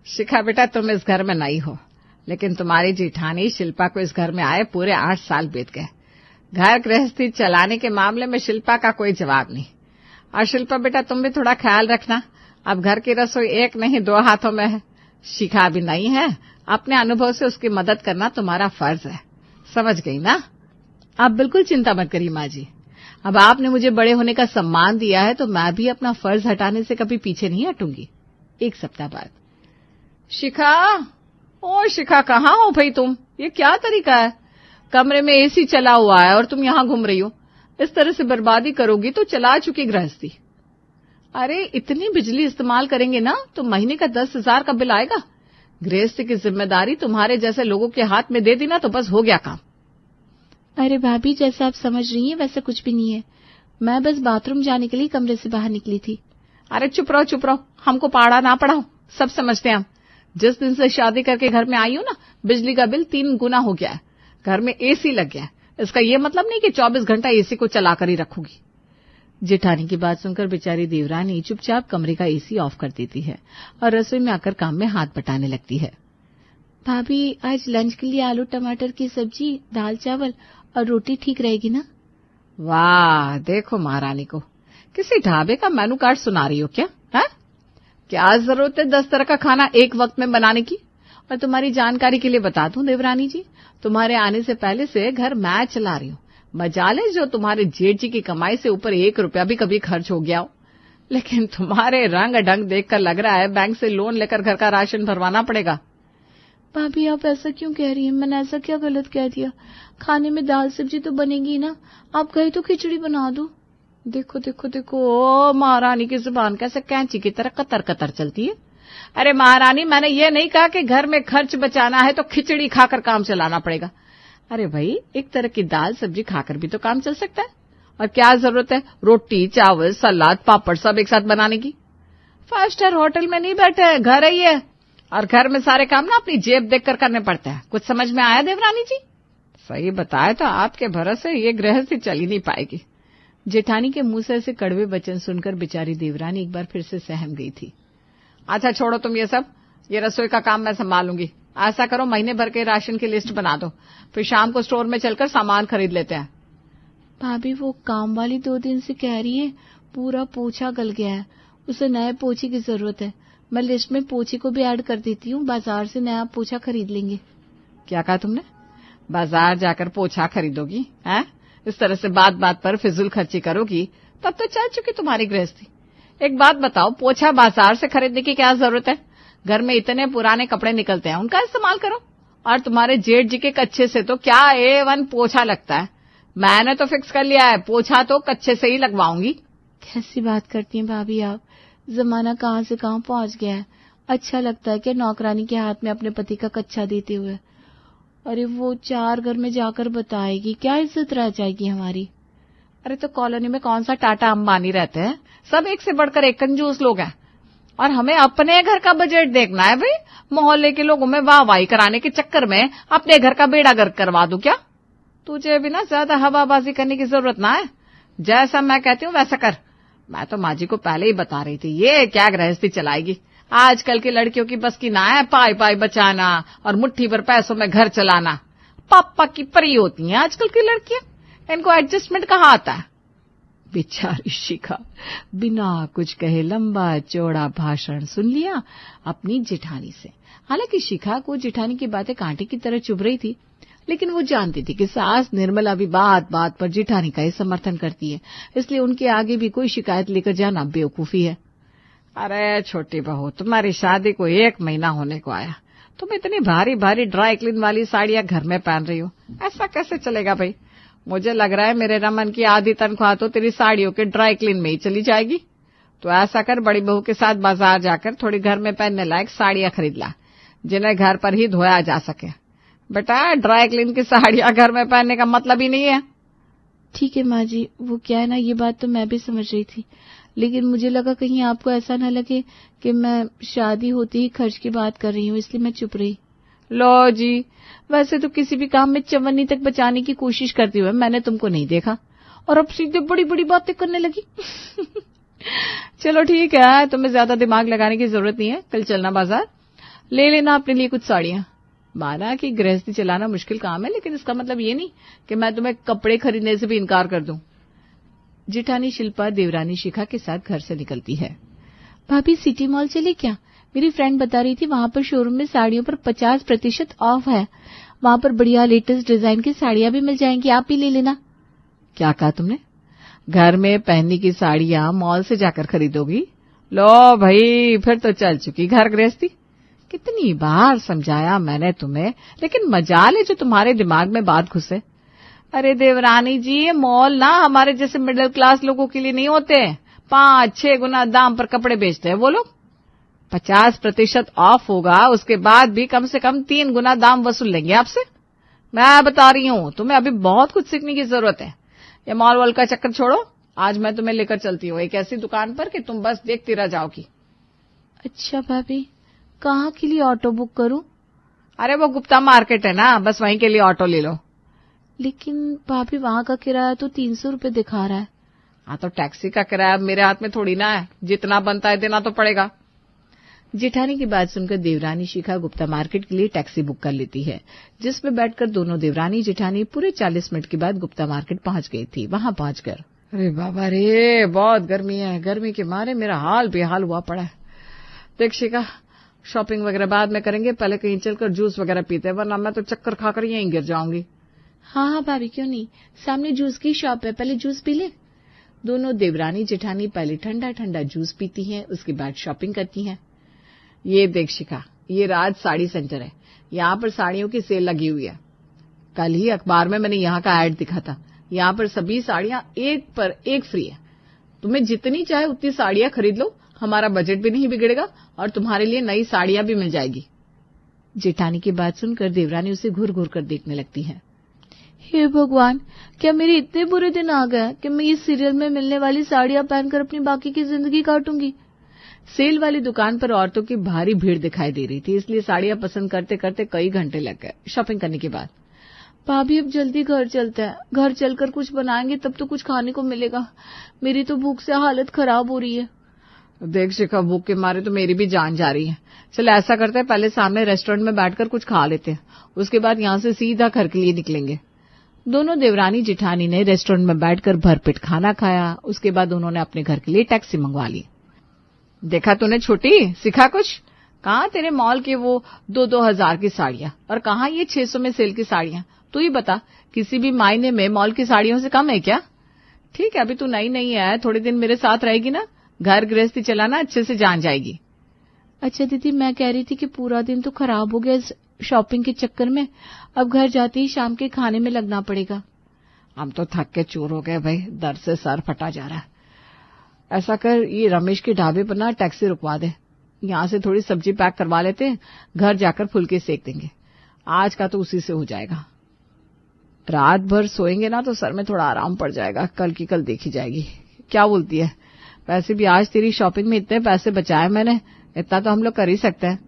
शिखा बेटा, तुम इस घर में नई हो, लेकिन तुम्हारी जेठानी शिल्पा को इस घर में आए पूरे 8 साल बीत गए। घर गृहस्थी चलाने के मामले में शिल्पा का कोई जवाब नहीं। और शिल्पा बेटा, तुम भी थोड़ा ख्याल रखना। अब घर की रसोई एक नहीं 2 हाथों में है। शिखा अभी नहीं है, अपने अनुभव से उसकी मदद करना तुम्हारा फर्ज है। समझ गई ना? आप बिल्कुल चिंता मत करिए माँ जी। अब आपने मुझे बड़े होने का सम्मान दिया है तो मैं भी अपना फर्ज हटाने से कभी पीछे नहीं हटूंगी। 1 सप्ताह बाद। शिखा, ओ शिखा, कहाँ हो भाई तुम? ये क्या तरीका है? कमरे में एसी चला हुआ है और तुम यहाँ घूम रही हो। इस तरह से बर्बादी करोगी तो चला चुकी गृहस्थी। अरे इतनी बिजली इस्तेमाल करेंगे ना तो महीने का 10,000 का बिल आएगा। गृहस्थी की जिम्मेदारी तुम्हारे जैसे लोगों के हाथ में दे दी ना तो बस हो गया काम। अरे भाभी, जैसा आप समझ रही हैं वैसा कुछ भी नहीं है। मैं बस बाथरूम जाने के लिए कमरे से बाहर निकली थी। अरे चुप रहो, हमको पढ़ा ना पढ़ाओ, सब समझते हैं हम। जिस दिन से शादी करके घर में आई हूं ना, बिजली का बिल 3 गुना हो गया है। घर में एसी लग गया है। इसका ये मतलब नहीं कि 24 घंटा एसी को चलाकर ही रखूंगी। जेठानी की बात सुनकर बेचारी देवरानी चुपचाप कमरे का एसी ऑफ कर देती है और रसोई में आकर काम में हाथ बटाने लगती है। भाभी, आज लंच के लिए आलू टमाटर की सब्जी, दाल चावल और रोटी ठीक रहेगी ना? वाह, देखो महारानी को किसी ढाबे का मेनू कार्ड सुना रही हो क्या? है क्या जरूरत है 10 तरह का खाना एक वक्त में बनाने की? और तुम्हारी जानकारी के लिए बता दूं देवरानी जी, तुम्हारे आने से पहले से घर मैं चला रही हूँ। मजाले जो तुम्हारे जेठ जी की कमाई से ऊपर 1 रुपया भी कभी खर्च हो गया हो। लेकिन तुम्हारे रंग ढंग देखकर लग रहा है बैंक से लोन लेकर घर का राशन भरवाना पड़ेगा। भाभी, आप ऐसा क्यों कह रही हैं? मैंने ऐसा क्या गलत कह दिया? खाने में दाल सब्जी तो बनेगी ना। आप कहे तो खिचड़ी बना दो। देखो ओ महारानी की जुबान कैसे कैंची की तरह कतर कतर चलती है। अरे महारानी, मैंने ये नहीं कहा कि घर में खर्च बचाना है तो खिचड़ी खाकर काम चलाना पड़ेगा। अरे भाई, एक तरह की दाल सब्जी खाकर भी तो काम चल सकता है। और क्या जरूरत है रोटी चावल सलाद पापड़ सब एक साथ बनाने की? 5 स्टार होटल में नहीं बैठे हैं, घर है ये। और घर में सारे काम ना अपनी जेब देखकर करने पड़ते हैं। कुछ समझ में आया देवरानी जी? सही बताए तो आपके भरोसे ये गृहस्थी चल ही नहीं पाएगी। जेठानी के मुंह से ऐसे कड़वे वचन सुनकर बेचारी देवरानी एक बार फिर से सहम गई थी। अच्छा छोड़ो तुम ये सब, ये रसोई का काम मैं संभालूंगी। ऐसा करो, महीने भर के राशन की लिस्ट बना दो, फिर शाम को स्टोर में चलकर सामान खरीद लेते हैं। भाभी, वो काम वाली 2 दिन से कह रही है पूरा पोछा गल गया है, उसे नए पोछे की जरूरत है। मैं लिस्ट में पोछे को भी ऐड कर देती हूँ, बाजार से नया पोछा खरीद लेंगे। क्या कहा तुमने? बाजार जाकर पोछा खरीदोगी? हैं? इस तरह से बात बात पर फिजूल खर्ची करोगी तब तो चल चुकी तुम्हारी गृहस्थी। एक बात बताओ, पोछा बाजार से खरीदने की क्या जरूरत है? घर में इतने पुराने कपड़े निकलते हैं, उनका इस्तेमाल करो। और तुम्हारे जेठ जी के कच्चे से तो क्या A1 पोछा लगता है। मैंने तो फिक्स कर लिया है, पोछा तो कच्चे से ही लगवाऊंगी। कैसी बात करती हैं भाभी आप? जमाना कहाँ से कहाँ पहुंच गया है। अच्छा लगता है कि नौकरानी के हाथ में अपने पति का कच्चा देते हुए। अरे वो 4 घर में जाकर बताएगी, क्या इज्जत रह जाएगी हमारी। अरे तो कॉलोनी में कौन सा टाटा अंबानी रहते हैं? सब एक से बढ़कर एक कंजूस लोग हैं। और हमें अपने घर का बजट देखना है भाई। मोहल्ले के लोगों में वाहवाही कराने के चक्कर में अपने घर का बेड़ा गर्क करवा दूं क्या? तुझे भी ना ज्यादा हवाबाजी करने की जरूरत ना है। जैसा मैं कहती हूँ वैसा कर। मैं तो माँ जी को पहले ही बता रही थी, ये क्या गृहस्थी चलाएगी। आजकल की लड़कियों की बस की ना है पाई पाई बचाना और मुट्ठी भर पैसों में घर चलाना। पापा की परी होती हैं आजकल की लड़कियां, इनको एडजस्टमेंट कहाँ आता है। बेचारी शिखा बिना कुछ कहे लंबा चौड़ा भाषण सुन लिया अपनी जेठानी से। हालांकि शिखा को जेठानी की बातें कांटे की तरह चुभ रही थी, लेकिन वो जानती थी कि सास निर्मला भी बात बात पर जेठानी का ही समर्थन करती है, इसलिए उनके आगे भी कोई शिकायत लेकर जाना बेवकूफी है। अरे छोटी बहू, तुम्हारी शादी को 1 महीना होने को आया, तुम इतनी भारी भारी ड्राई क्लीन वाली साड़ियां घर में पहन रही हो, ऐसा कैसे चलेगा भाई। मुझे लग रहा है मेरे रमन की आधी तनख्वाह तो तेरी साड़ियों के ड्राई क्लीन में ही चली जाएगी। तो ऐसा कर, बड़ी बहू के साथ बाजार जाकर थोड़ी घर में पहनने लायक साड़ियां खरीद ला, जिन्हें घर पर ही धोया जा सके। बेटा, ड्राई क्लीन की साड़ियां घर में पहनने का मतलब ही नहीं है। ठीक है माँ जी, वो क्या है ना, ये बात तो मैं भी समझ रही थी, लेकिन मुझे लगा कहीं आपको ऐसा न लगे कि मैं शादी होती ही खर्च की बात कर रही हूँ, इसलिए मैं चुप रही। लो जी, वैसे तो किसी भी काम में चवन्नी तक बचाने की कोशिश करती हुए मैंने तुमको नहीं देखा, और अब सीधे बड़ी बड़ी बातें करने लगी। चलो ठीक है, तुम्हें ज्यादा दिमाग लगाने की जरूरत नहीं है। कल चलना बाजार, ले लेना अपने लिए कुछ साड़ियां। माना कि गृहस्थी चलाना मुश्किल काम है, लेकिन इसका मतलब ये नहीं कि मैं तुम्हें कपड़े खरीदने से भी इनकार कर दूं। जेठानी शिल्पा देवरानी शिखा के साथ घर से निकलती है। भाभी सिटी मॉल चले क्या? मेरी फ्रेंड बता रही थी वहां पर शोरूम में साड़ियों पर 50% ऑफ है। वहां पर बढ़िया लेटेस्ट डिजाइन की साड़ियां भी मिल जाएंगी, आप भी ले लेना। क्या कहा तुमने? घर में पहनने की साड़ियां मॉल से जाकर खरीदोगी? लो भाई, फिर तो चल चुकी घर गृहस्थी। कितनी बार समझाया मैंने तुम्हें, लेकिन मजाल है जो तुम्हारे दिमाग में बात घुसे। अरे देवरानी जी, ये मॉल ना हमारे जैसे मिडिल क्लास लोगों के लिए नहीं होते। 5-6 गुना दाम पर कपड़े बेचते हैं वो लोग। 50% ऑफ होगा, उसके बाद भी कम से कम 3 गुना दाम वसूल लेंगे आपसे। मैं बता रही हूँ, तुम्हें अभी बहुत कुछ सीखने की जरूरत है। ये मॉल वॉल का चक्कर छोड़ो, आज मैं तुम्हें लेकर चलती हूँ एक ऐसी दुकान पर कि तुम बस देखती रह जाओगी। अच्छा भाभी, कहाँ के लिए ऑटो बुक करूं? अरे वो गुप्ता मार्केट है ना, बस वहीं के लिए ऑटो ले लो। लेकिन भाभी वहां का किराया तो 300 रुपए दिखा रहा है। हाँ तो टैक्सी का किराया मेरे हाथ में थोड़ी ना है, जितना बनता है देना तो पड़ेगा। जेठानी की बात सुनकर देवरानी शिखा गुप्ता मार्केट के लिए टैक्सी बुक कर लेती है, जिसमें बैठकर दोनों देवरानी जेठानी पूरे 40 मिनट के बाद गुप्ता मार्केट पहुंच गई थी। वहां पहुंचकर अरे बाबा रे, बहुत गर्मी है, गर्मी के मारे मेरा हाल बेहाल हुआ पड़ा है। देख शिखा, शॉपिंग वगैरह बाद में करेंगे, पहले कहीं चलकर जूस वगैरह पीते हैं, वरना मैं तो चक्कर खाकर यहीं गिर जाऊंगी। हाँ हाँ भाभी, क्यों नहीं, सामने जूस की शॉप है, पहले जूस पी ले। दोनों देवरानी जेठानी पहले ठंडा ठंडा जूस पीती हैं, उसके बाद शॉपिंग करती हैं। ये देख शिखा, ये राज साड़ी सेंटर है, यहाँ पर साड़ियों की सेल लगी हुई है। कल ही अखबार में मैंने यहाँ का एड दिखा था। यहाँ पर सभी साड़ियां एक पर एक फ्री है। तुम्हें जितनी चाहे उतनी साड़ियां खरीद लो, हमारा बजट भी नहीं बिगड़ेगा और तुम्हारे लिए नई साड़ियां भी मिल जाएगी। जेठानी की बात सुनकर देवरानी उसे घूर घूर कर देखने लगती है। हे भगवान, क्या मेरे इतने बुरे दिन आ गए कि मैं इस सीरियल में मिलने वाली साड़ियां पहनकर अपनी बाकी की जिंदगी काटूंगी। सेल वाली दुकान पर औरतों की भारी भीड़ दिखाई दे रही थी, इसलिए साड़ियां पसंद करते करते कई घंटे लग गए। शॉपिंग करने के बाद भाभी अब जल्दी घर चलते हैं, घर चलकर कुछ बनाएंगे तब तो कुछ खाने को मिलेगा। मेरी तो भूख से हालत खराब हो रही है। देख शिखा, भूख के मारे तो मेरी भी जान जा रही है। चल ऐसा करते हैं, पहले सामने रेस्टोरेंट में बैठकर कुछ खा लेते हैं, उसके बाद यहाँ से सीधा घर के लिए निकलेंगे। दोनों देवरानी जेठानी ने रेस्टोरेंट में बैठकर भरपेट खाना खाया। उसके बाद उन्होंने अपने घर के लिए टैक्सी मंगवा ली। देखा तूने छोटी, सीखा कुछ? कहाँ तेरे मॉल की वो 2-2 हजार की साड़ियां और कहाँ ये 600 में सेल की साड़ियां? तू ही बता, किसी भी मायने में मॉल की साड़ियों से कम है क्या? ठीक है, अभी तू नई नई है, थोड़े दिन मेरे साथ रहेगी ना, घर गृहस्थी चलाना अच्छे से जान जाएगी। अच्छा दीदी, मैं कह रही थी कि पूरा दिन तो खराब हो गया इस शॉपिंग के चक्कर में, अब घर जाते ही शाम के खाने में लगना पड़ेगा। हम तो थक के चूर हो गए भाई, दर्द से सर फटा जा रहा है। ऐसा कर, ये रमेश के ढाबे पर ना टैक्सी रुकवा दे, यहाँ से थोड़ी सब्जी पैक करवा लेते हैं, घर जाकर फुलके सेक देंगे। आज का तो उसी से हो जाएगा। रात भर सोएंगे ना तो सर में थोड़ा आराम पड़ जाएगा, कल की कल देखी जाएगी। क्या बोलती है? वैसे भी आज तेरी शॉपिंग में इतने पैसे बचाए मैंने, इतना तो हम लोग कर ही सकते हैं।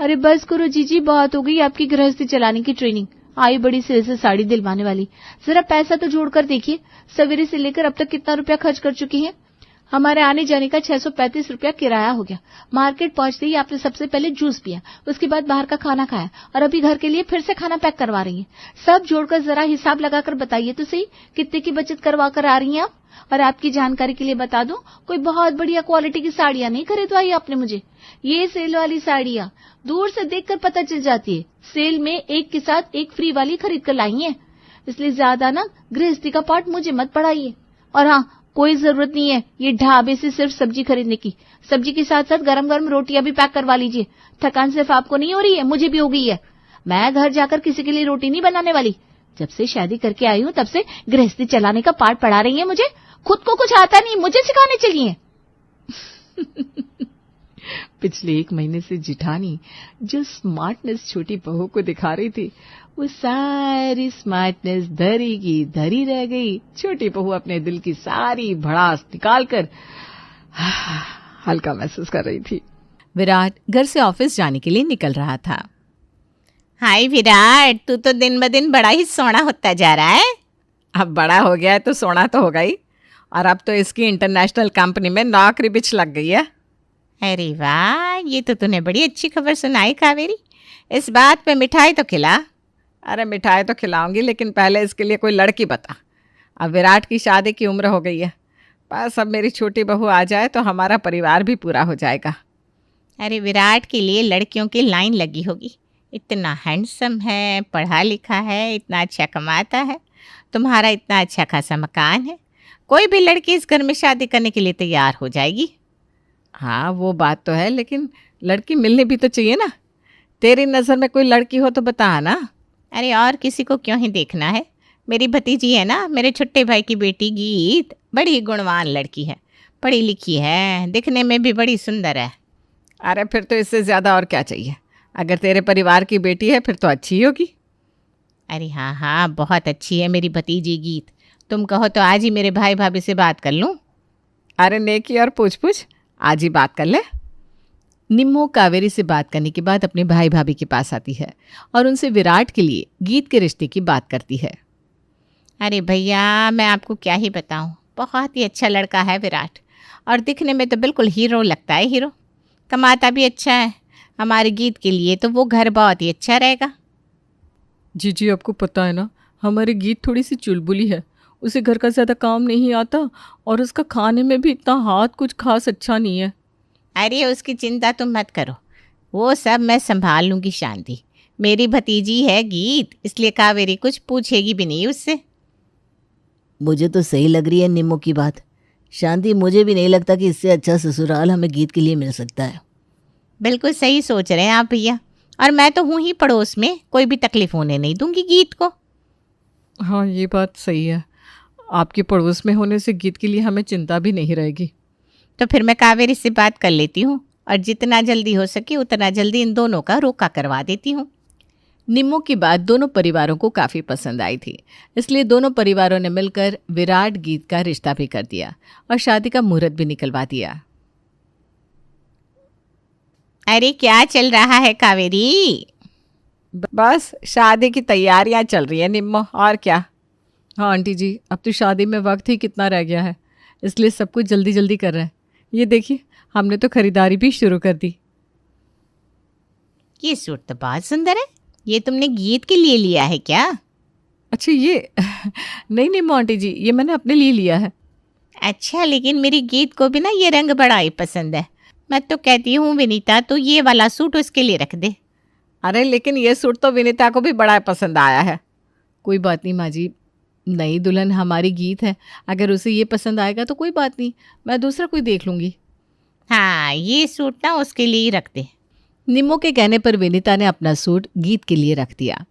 अरे बस करो जीजी, बहुत हो गई आपकी गृहस्थी चलाने की ट्रेनिंग। आई बड़ी सेल से साड़ी दिलवाने वाली, जरा पैसा तो जोड़कर देखिए, सवेरे से लेकर अब तक कितना रुपया खर्च कर चुकी हैं। हमारे आने जाने का 635 रुपया किराया हो गया। मार्केट पहुंचते ही आपने सबसे पहले जूस पिया, उसके बाद बाहर का खाना खाया और अभी घर के लिए फिर से खाना पैक करवा रही हैं। सब जोड़कर जरा हिसाब लगाकर बताइए तो सही, कितने की बचत करवा कर आ रही हैं आप। और आपकी जानकारी के लिए बता दूं, कोई बहुत बढ़िया क्वालिटी की साड़ियां नहीं खरीदवाई आपने मुझे। ये सेल वाली साड़ियां दूर से देखकर पता चल जाती है, सेल में एक के साथ एक फ्री वाली खरीद कर लाई है। इसलिए ज्यादा ना गृहस्थी का पाठ मुझे मत पढ़ाइए। और हाँ, कोई जरूरत नहीं है ये ढाबे से सिर्फ सब्जी खरीदने की, सब्जी के साथ साथ गरम गरम रोटियां भी पैक करवा लीजिए। थकान सिर्फ आपको नहीं हो रही है, मुझे भी हो गई है। मैं घर जाकर किसी के लिए रोटी नहीं बनाने वाली। जब से शादी करके आई हूं तब से गृहस्थी चलाने का पाठ पढ़ा रही है मुझे, खुद को कुछ आता नहीं, मुझे सिखाने चलिए। पिछले 1 महीने से जेठानी जो स्मार्टनेस छोटी बहू को दिखा रही थी, वो सारी स्मार्टनेस धरी की धरी रह गई। छोटी बहू अपने दिल की सारी भड़ास निकालकर हल्का महसूस कर रही थी। विराट घर से ऑफिस जाने के लिए निकल रहा था। हाय विराट, तू तो दिन ब दिन बड़ा ही सोना होता जा रहा है। अब बड़ा हो गया है तो सोना तो होगा ही, और अब तो इसकी इंटरनेशनल कंपनी में नौकरी भी लग गई है। अरे वाह, ये तो तूने बड़ी अच्छी खबर सुनाई कावेरी। इस बात पे मिठाई तो खिला। अरे मिठाई तो खिलाऊंगी, लेकिन पहले इसके लिए कोई लड़की बता। अब विराट की शादी की उम्र हो गई है, बस अब मेरी छोटी बहू आ जाए तो हमारा परिवार भी पूरा हो जाएगा। अरे विराट के लिए लड़कियों की लाइन लगी होगी। इतना हैंडसम है, पढ़ा लिखा है, इतना अच्छा कमाता है, तुम्हारा इतना अच्छा खासा मकान है, कोई भी लड़की इस घर में शादी करने के लिए तैयार हो जाएगी। हाँ वो बात तो है, लेकिन लड़की मिलनी भी तो चाहिए ना। तेरी नज़र में कोई लड़की हो तो बता ना। अरे और किसी को क्यों ही देखना है, मेरी भतीजी है ना, मेरे छोटे भाई की बेटी गीत, बड़ी गुणवान लड़की है, पढ़ी लिखी है, दिखने में भी बड़ी सुंदर है। अरे फिर तो इससे ज़्यादा और क्या चाहिए। अगर तेरे परिवार की बेटी है फिर तो अच्छी ही होगी। अरे हाँ हाँ, बहुत अच्छी है मेरी भतीजी गीत। तुम कहो तो आज ही मेरे भाई भाभी से बात कर लूँ। अरे नेकी और पूछ आज ही बात कर ले। निम्मो कावेरी से बात करने के बाद अपने भाई भाभी के पास आती है और उनसे विराट के लिए गीत के रिश्ते की बात करती है। अरे भैया, मैं आपको क्या ही बताऊं, बहुत ही अच्छा लड़का है विराट, और दिखने में तो बिल्कुल हीरो लगता है, हीरो। कमाता भी अच्छा है। हमारे गीत के लिए तो वो घर बहुत ही अच्छा रहेगा। जी आपको पता है ना, हमारी गीत थोड़ी सी चुलबुली है, उसे घर का ज़्यादा काम नहीं आता और उसका खाने में भी इतना हाथ कुछ खास अच्छा नहीं है। अरे उसकी चिंता तुम मत करो, वो सब मैं संभाल लूँगी शांति। मेरी भतीजी है गीत, इसलिए कावेरी कुछ पूछेगी भी नहीं उससे। मुझे तो सही लग रही है निम्मो की बात। शांति, मुझे भी नहीं लगता कि इससे अच्छा ससुराल हमें गीत के लिए मिल सकता है। बिल्कुल सही सोच रहे हैं आप भैया, और मैं तो हूँ ही पड़ोस में, कोई भी तकलीफ होने नहीं दूंगी गीत को। हाँ ये बात सही है, आपके पड़ोस में होने से गीत के लिए हमें चिंता भी नहीं रहेगी। तो फिर मैं कावेरी से बात कर लेती हूँ और जितना जल्दी हो सके उतना जल्दी इन दोनों का रोका करवा देती हूँ। निम्मो की बात दोनों परिवारों को काफ़ी पसंद आई थी, इसलिए दोनों परिवारों ने मिलकर विराट गीत का रिश्ता भी कर दिया और शादी का मुहूर्त भी निकलवा दिया। अरे क्या चल रहा है कावेरी? बस शादी की तैयारियां चल रही है निम्मो, और क्या। हाँ आंटी जी, अब तो शादी में वक्त ही कितना रह गया है, इसलिए सब कुछ जल्दी जल्दी कर रहे हैं। ये देखिए, हमने तो खरीदारी भी शुरू कर दी। ये सूट तो बहुत सुंदर है, ये तुमने गीत के लिए लिया है क्या? अच्छा ये नहीं आंटी जी, ये मैंने अपने लिए लिया है। अच्छा, लेकिन मेरी गीत को भी ना ये रंग बड़ा ही पसंद है। मैं तो कहती हूँ विनीता, तो ये वाला सूट उसके लिए रख दे। अरे लेकिन ये सूट तो विनीता को भी बड़ा पसंद आया है। कोई बात नहीं माँ जी, नई दुल्हन हमारी गीत है, अगर उसे ये पसंद आएगा तो कोई बात नहीं, मैं दूसरा कोई देख लूँगी। हाँ, ये सूट ना उसके लिए ही रख दे। निम्मो के कहने पर विनीता ने अपना सूट गीत के लिए रख दिया।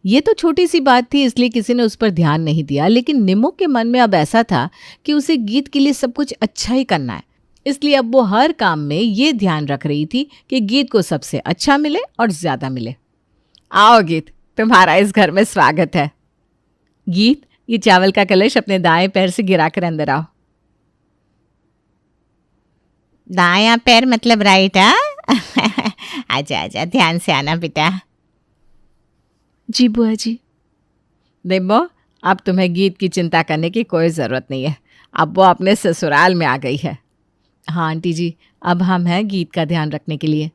ये तो छोटी सी बात थी, इसलिए किसी ने उस पर ध्यान नहीं दिया, लेकिन निम्मो के मन में अब ऐसा था कि उसे गीत के लिए सब कुछ अच्छा ही करना है, इसलिए अब वो हर काम में ये ध्यान रख रही थी कि गीत को सबसे अच्छा मिले और ज्यादा मिले। आओ गीत, तुम्हारा इस घर में स्वागत है। गीत, ये चावल का कलश अपने दाएं पैर से गिराकर अंदर आओ। दायां पैर मतलब राइट? आजा आजा, ध्यान से आना बेटा। जी बुआ जी। निम्मो, अब तुम्हें गीत की चिंता करने की कोई ज़रूरत नहीं है, अब वो अपने ससुराल में आ गई है। हाँ आंटी जी, अब हम हैं गीत का ध्यान रखने के लिए।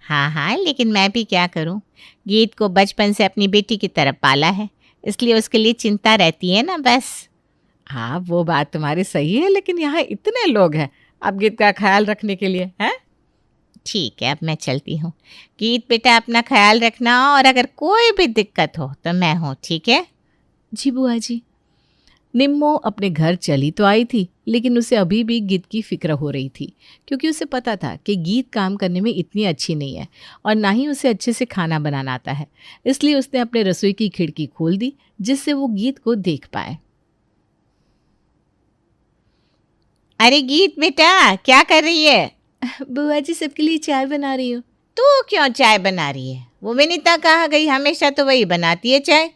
हाँ हाँ, लेकिन मैं भी क्या करूं, गीत को बचपन से अपनी बेटी की तरफ पाला है, इसलिए उसके लिए चिंता रहती है ना बस। हाँ वो बात तुम्हारी सही है, लेकिन यहाँ इतने लोग हैं अब गीत का ख्याल रखने के लिए, हैं? ठीक है, अब मैं चलती हूँ। गीत बेटा अपना ख्याल रखना, और अगर कोई भी दिक्कत हो तो मैं हूँ, ठीक है? जी बुआ जी। निम्मो अपने घर चली तो आई थी, लेकिन उसे अभी भी गीत की फिक्र हो रही थी, क्योंकि उसे पता था कि गीत काम करने में इतनी अच्छी नहीं है और ना ही उसे अच्छे से खाना बनाना आता है। इसलिए उसने अपने रसोई की खिड़की खोल दी, जिससे वो गीत को देख पाए। अरे गीत बेटा, क्या कर रही है? बुआ जी, सबके लिए चाय बना रही हूँ। तू क्यों चाय बना रही है? वो विनीता कहाँ गई? हमेशा तो वही बनाती है चाय।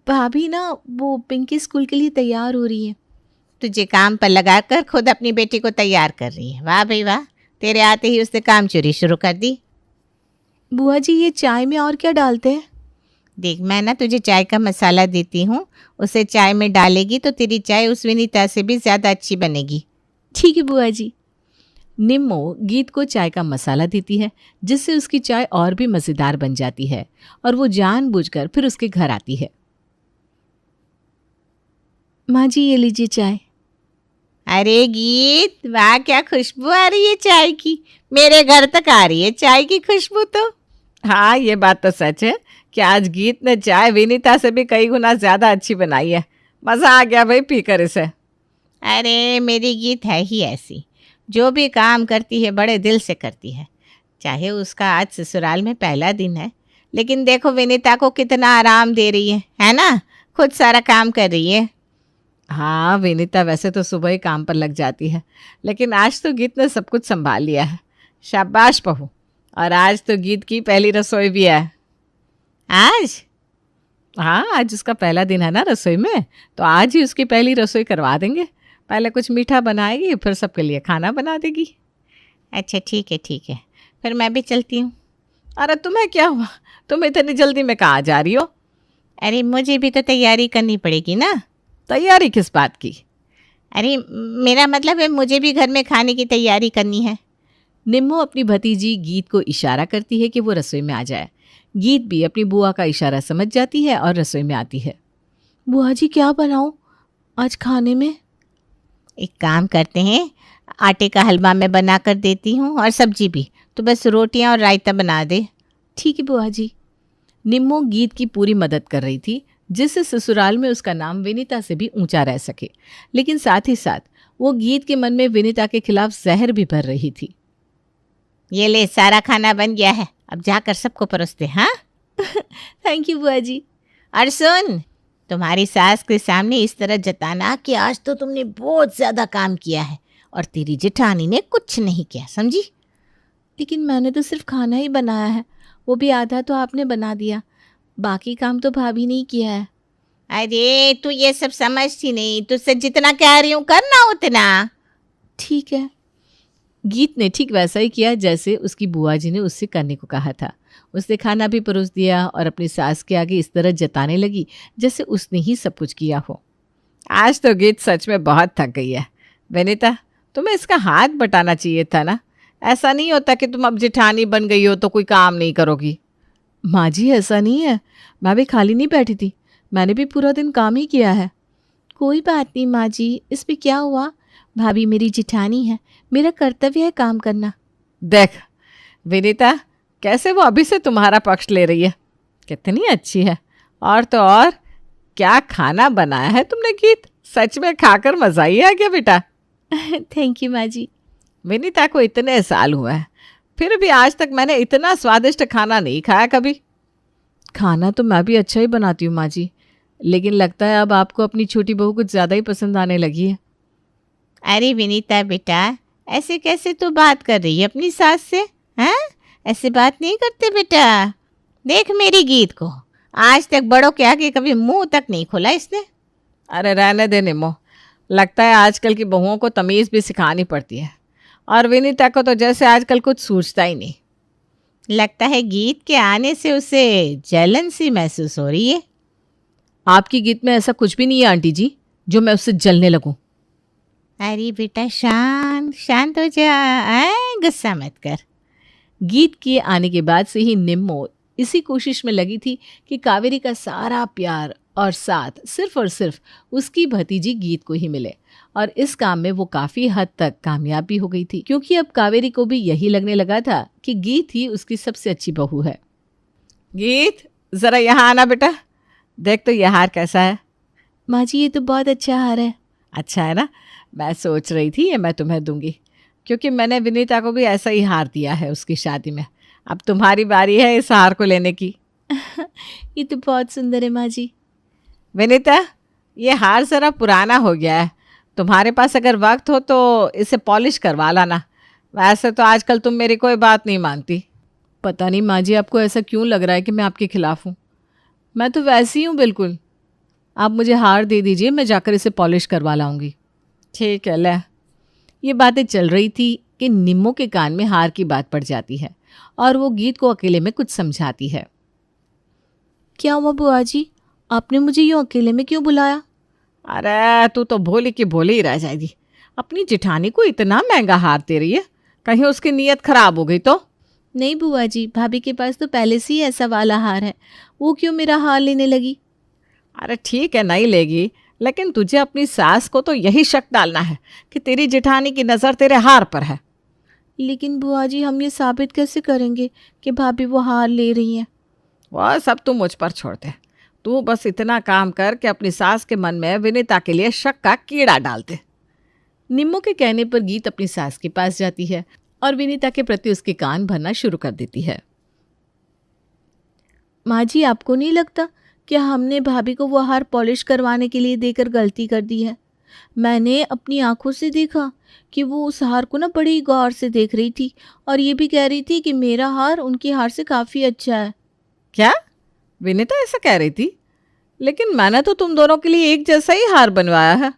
भाभी ना, वो पिंकी स्कूल के लिए तैयार हो रही है। तुझे काम पर लगाकर खुद अपनी बेटी को तैयार कर रही है। वाह भाई वाह, तेरे आते ही उसने काम चोरी शुरू कर दी। बुआ जी, ये चाय में और क्या डालते हैं? देख, मैं ना तुझे चाय का मसाला देती हूँ, उसे चाय में डालेगी तो तेरी चाय उस विनीता से भी ज़्यादा अच्छी बनेगी। ठीक है बुआ जी। निम्मो गीत को चाय का मसाला देती है, जिससे उसकी चाय और भी मज़ेदार बन जाती है और वो जानबूझकर फिर उसके घर आती है। माँ जी ये लीजिए चाय। अरे गीत, वाह क्या खुशबू आ रही है चाय की। मेरे घर तक आ रही है चाय की खुशबू तो। हाँ, ये बात तो सच है कि आज गीत ने चाय विनीता से भी कई गुना ज्यादा अच्छी बनाई है। मजा आ गया भाई पीकर इसे। अरे मेरी गीत है ही ऐसी, जो भी काम करती है बड़े दिल से करती है। चाहे उसका आज ससुराल में पहला दिन है, लेकिन देखो विनीता को कितना आराम दे रही है ना। खुद सारा काम कर रही है। हाँ, विनीता वैसे तो सुबह ही काम पर लग जाती है, लेकिन आज तो गीत ने सब कुछ संभाल लिया है। शाबाश बहू। और आज तो गीत की पहली रसोई भी है। आज? हाँ, आज उसका पहला दिन है ना रसोई में, तो आज ही उसकी पहली रसोई करवा देंगे। पहले कुछ मीठा बनाएगी, फिर सबके लिए खाना बना देगी। अच्छा ठीक है, फिर मैं भी चलती हूँ। अरे तुम्हें क्या हुआ? तुम इतनी जल्दी में कहाँ जा रही हो? अरे मुझे भी तो तैयारी करनी पड़ेगी ना। तैयारी किस बात की? अरे मेरा मतलब है मुझे भी घर में खाने की तैयारी करनी है। निम्मो अपनी भतीजी गीत को इशारा करती है कि वो रसोई में आ जाए। गीत भी अपनी बुआ का इशारा समझ जाती है और रसोई में आती है। बुआ जी क्या बनाऊं आज खाने में? एक काम करते हैं, आटे का हलवा मैं बना कर देती हूँ और सब्जी भी, तो बस रोटियाँ और रायता बना दे। ठीक है बुआ जी। निम्मो गीत की पूरी मदद कर रही थी, जिससे ससुराल में उसका नाम विनीता से भी ऊंचा रह सके, लेकिन साथ ही साथ वो गीत के मन में विनीता के खिलाफ जहर भी भर रही थी। ये ले, सारा खाना बन गया है, अब जाकर सबको परोसते। हाँ थैंक यू बुआ जी। और सुन, तुम्हारी सास के सामने इस तरह जताना कि आज तो तुमने बहुत ज्यादा काम किया है और तेरी जेठानी ने कुछ नहीं किया, समझी? लेकिन मैंने तो सिर्फ खाना ही बनाया है, वो भी आधा तो आपने बना दिया, बाकी काम तो भाभी ने ही किया है। अरे तू ये सब समझती नहीं, तुझसे जितना कह रही हूँ करना उतना। ठीक है। गीत ने ठीक वैसा ही किया जैसे उसकी बुआ जी ने उससे करने को कहा था। उसने खाना भी परोस दिया और अपनी सास के आगे इस तरह जताने लगी जैसे उसने ही सब कुछ किया हो। आज तो गीत सच में बहुत थक गई है। विनीता, तुम्हें इसका हाथ बटाना चाहिए था ना। ऐसा नहीं होता कि तुम अब जेठानी बन गई हो तो कोई काम नहीं करोगी। माँ जी ऐसा नहीं है, मैं भी खाली नहीं बैठी थी, मैंने भी पूरा दिन काम ही किया है। कोई बात नहीं माँ जी, इसमें क्या हुआ, भाभी मेरी जिठानी है, मेरा कर्तव्य है काम करना। देख विनीता, कैसे वो अभी से तुम्हारा पक्ष ले रही है। कितनी अच्छी है। और तो और क्या खाना बनाया है तुमने गीत, सच में खाकर मजा ही आ गया बेटा। थैंक यू माँ जी। विनीता को इतने साल हुए हैं, फिर भी आज तक मैंने इतना स्वादिष्ट खाना नहीं खाया कभी। खाना तो मैं भी अच्छा ही बनाती हूँ माँ जी, लेकिन लगता है अब आपको अपनी छोटी बहू कुछ ज़्यादा ही पसंद आने लगी है। अरे विनीता बेटा, ऐसे कैसे तू बात कर रही है अपनी सास से? हैं? ऐसे बात नहीं करते बेटा। देख मेरी गीत को, आज तक बड़ों के आगे कभी मुंह तक नहीं खोला इसने। अरे रहने दे निम्मो, लगता है आजकल की बहुओं को तमीज़ भी सिखानी पड़ती है, और विनीता को तो जैसे आजकल कुछ सूझता ही नहीं। लगता है गीत के आने से उसे जलन सी महसूस हो रही है। आपकी गीत में ऐसा कुछ भी नहीं है आंटी जी जो मैं उससे जलने लगूं। अरे बेटा शांत हो जा, गुस्सा मत कर। गीत के आने के बाद से ही निम्मो इसी कोशिश में लगी थी कि कावेरी का सारा प्यार और साथ सिर्फ और सिर्फ उसकी भतीजी गीत को ही मिले, और इस काम में वो काफ़ी हद तक कामयाब भी हो गई थी, क्योंकि अब कावेरी को भी यही लगने लगा था कि गीत ही उसकी सबसे अच्छी बहू है। गीत, ज़रा यहाँ आना बेटा, देख तो यह हार कैसा है। माँ जी ये तो बहुत अच्छा हार है। अच्छा है ना? मैं सोच रही थी ये मैं तुम्हें दूंगी, क्योंकि मैंने विनीता को भी ऐसा ही हार दिया है उसकी शादी में। अब तुम्हारी बारी है इस हार को लेने की। ये तो बहुत सुंदर है माँ जी। विनीता, ये हार ज़रा पुराना हो गया है, तुम्हारे पास अगर वक्त हो तो इसे पॉलिश करवा लाना। वैसे तो आजकल तुम मेरी कोई बात नहीं मानती। पता नहीं माँ जी आपको ऐसा क्यों लग रहा है कि मैं आपके खिलाफ हूँ। मैं तो वैसी हूँ बिल्कुल। आप मुझे हार दे दीजिए, मैं जाकर इसे पॉलिश करवा लाऊंगी। ठीक है ले। ये बातें चल रही थी कि निम्मो के कान में हार की बात पड़ जाती है और वो गीत को अकेले में कुछ समझाती है। क्या हुआ बुआ जी, आपने मुझे यूँ अकेले में क्यों बुलाया? अरे तू तो भोली की भोली ही रह जाएगी। अपनी जिठानी को इतना महंगा हार दे रही है, कहीं उसकी नीयत खराब हो गई तो? नहीं बुआ जी, भाभी के पास तो पहले से ही ऐसा वाला हार है, वो क्यों मेरा हार लेने लगी? अरे ठीक है, नहीं लेगी, लेकिन तुझे अपनी सास को तो यही शक डालना है कि तेरी जेठानी की नज़र तेरे हार पर है। लेकिन बुआ जी, हम ये साबित कैसे करेंगे कि भाभी वो हार ले रही हैं? वह सब तू मुझ पर छोड़ दे। तू बस इतना काम कर कि अपनी सास के मन में विनीता के लिए शक का कीड़ा डाल दे। निम्मो के कहने पर गीत अपनी सास के पास जाती है और विनीता के प्रति उसके कान भरना शुरू कर देती है। माँ जी, आपको नहीं लगता कि हमने भाभी को वो हार पॉलिश करवाने के लिए देकर गलती कर दी है? मैंने अपनी आंखों से देखा कि वो उस हार को ना बड़ी गौर से देख रही थी और ये भी कह रही थी कि मेरा हार उनके हार से काफ़ी अच्छा है। क्या विनीता ऐसा कह रही थी? लेकिन मैंने तो तुम दोनों के लिए एक जैसा ही हार बनवाया है।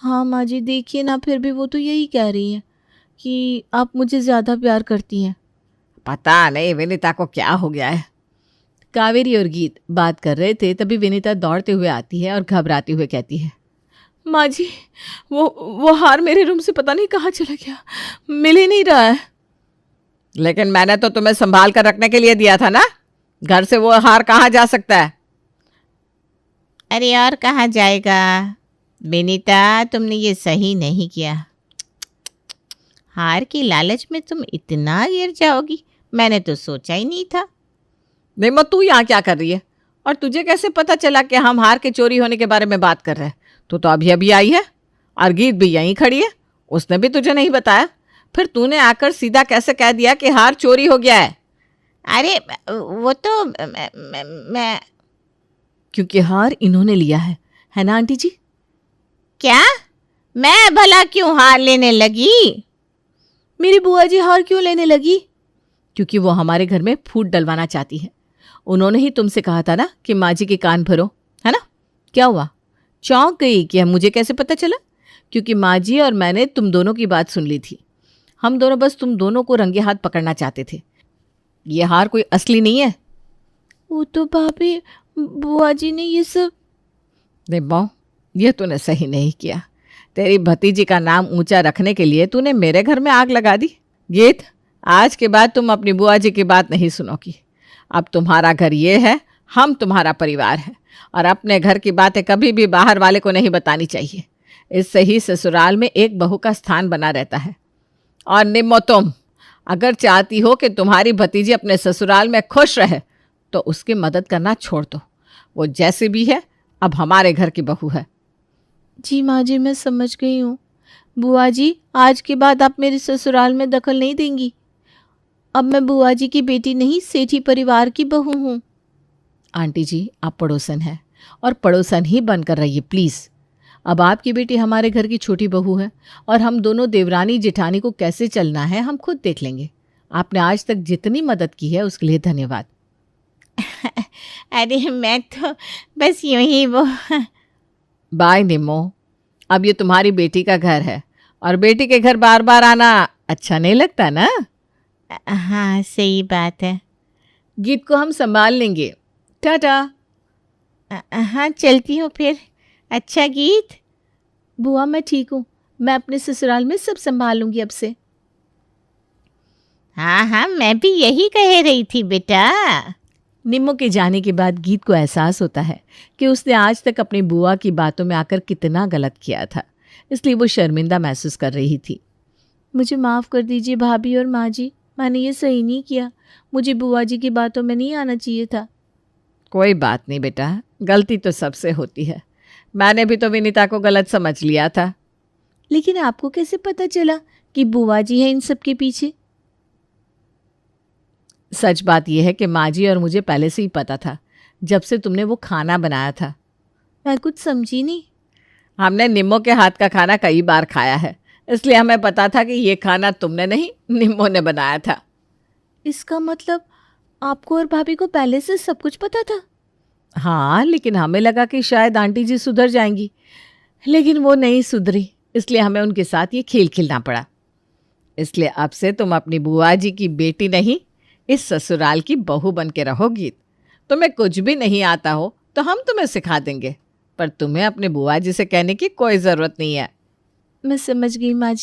हाँ माँ जी, देखिए ना, फिर भी वो तो यही कह रही है कि आप मुझे ज़्यादा प्यार करती हैं। पता नहीं विनीता को क्या हो गया है। कावेरी और गीत बात कर रहे थे, तभी विनीता दौड़ते हुए आती है और घबराते हुए कहती है, माँ जी, वो हार मेरे रूम से पता नहीं कहाँ चला गया, मिल ही नहीं रहा है। लेकिन मैंने तो तुम्हें संभाल कर रखने के लिए दिया था ना, घर से वो हार कहाँ जा सकता है? अरे और कहाँ जाएगा? विनीता, तुमने ये सही नहीं किया। हार की लालच में तुम इतना गिर जाओगी, मैंने तो सोचा ही नहीं था। निम्मो, तू यहाँ क्या कर रही है? और तुझे कैसे पता चला कि हम हार के चोरी होने के बारे में बात कर रहे हैं? तू तो अभी अभी आई है और गीत भी यहीं खड़ी है, उसने भी तुझे नहीं बताया। फिर तूने आकर सीधा कैसे कह दिया कि हार चोरी हो गया है? अरे वो तो मैं क्योंकि हार इन्होंने लिया है ना आंटी जी? क्या? मैं भला क्यों हार लेने लगी? मेरी बुआ जी हार क्यों लेने लगी? क्योंकि वो हमारे घर में फूट डलवाना चाहती है। उन्होंने ही तुमसे कहा था ना कि माँ जी के कान भरो, है ना? क्या हुआ, चौंक गई कि मुझे कैसे पता चला? क्योंकि माँ जी और मैंने तुम दोनों की बात सुन ली थी। हम दोनों बस तुम दोनों को रंगे हाथ पकड़ना चाहते थे। ये हार कोई असली नहीं है। वो तो भाभी, बुआ जी ने ये सब। निम्मो, ये तूने सही नहीं किया। तेरी भतीजी का नाम ऊंचा रखने के लिए तूने मेरे घर में आग लगा दी। गीत, आज के बाद तुम अपनी बुआ जी की बात नहीं सुनोगी। अब तुम्हारा घर ये है, हम तुम्हारा परिवार है, और अपने घर की बातें कभी भी बाहर वाले को नहीं बतानी चाहिए। इससे ही ससुराल में एक बहू का स्थान बना रहता है। और निम्मो, तुम अगर चाहती हो कि तुम्हारी भतीजी अपने ससुराल में खुश रहे तो उसकी मदद करना छोड़ दो। वो जैसी भी है, अब हमारे घर की बहू है। जी माँ जी, मैं समझ गई हूँ। बुआ जी, आज के बाद आप मेरे ससुराल में दखल नहीं देंगी। अब मैं बुआ जी की बेटी नहीं, सेठी परिवार की बहू हूँ। आंटी जी, आप पड़ोसन हैं और पड़ोसन ही बनकर रहिए प्लीज़। अब आपकी बेटी हमारे घर की छोटी बहू है और हम दोनों देवरानी जेठानी को कैसे चलना है हम खुद देख लेंगे। आपने आज तक जितनी मदद की है उसके लिए धन्यवाद। अरे मैं तो बस यूं ही वो बाय निम्मो, अब ये तुम्हारी बेटी का घर है और बेटी के घर बार बार आना अच्छा नहीं लगता ना। हाँ, सही बात है। गीत को हम संभाल लेंगे। टाटा। हाँ, चलती हूँ फिर। अच्छा गीत। बुआ, मैं ठीक हूँ, मैं अपने ससुराल में सब संभाल लूंगी अब से। हाँ हाँ, मैं भी यही कह रही थी बेटा। निम्मो के जाने के बाद गीत को एहसास होता है कि उसने आज तक अपनी बुआ की बातों में आकर कितना गलत किया था, इसलिए वो शर्मिंदा महसूस कर रही थी। मुझे माफ़ कर दीजिए भाभी और माँ जी, मैंने ये सही नहीं किया। मुझे बुआ जी की बातों में नहीं आना चाहिए था। कोई बात नहीं बेटा, गलती तो सबसे होती है। मैंने भी तो विनीता को गलत समझ लिया था। लेकिन आपको कैसे पता चला कि बुआ जी है इन सब के पीछे? सच बात यह है कि माँ जी और मुझे पहले से ही पता था, जब से तुमने वो खाना बनाया था। मैं कुछ समझी नहीं। हमने निम्मो के हाथ का खाना कई बार खाया है, इसलिए हमें पता था कि ये खाना तुमने नहीं, निम्मो ने बनाया था। इसका मतलब आपको और भाभी को पहले से सब कुछ पता था? हाँ, लेकिन हमें लगा कि शायद आंटी जी सुधर जाएंगी, लेकिन वो नहीं सुधरी, इसलिए हमें उनके साथ ये खेल खेलना पड़ा। इसलिए अब से तुम अपनी बुआ जी की बेटी नहीं, इस ससुराल की बहू बन के रहोगी। तुम्हें कुछ भी नहीं आता हो तो हम तुम्हें सिखा देंगे, पर तुम्हें अपने बुआ जी से कहने की कोई ज़रूरत नहीं है। मैं समझ गई माँ जी।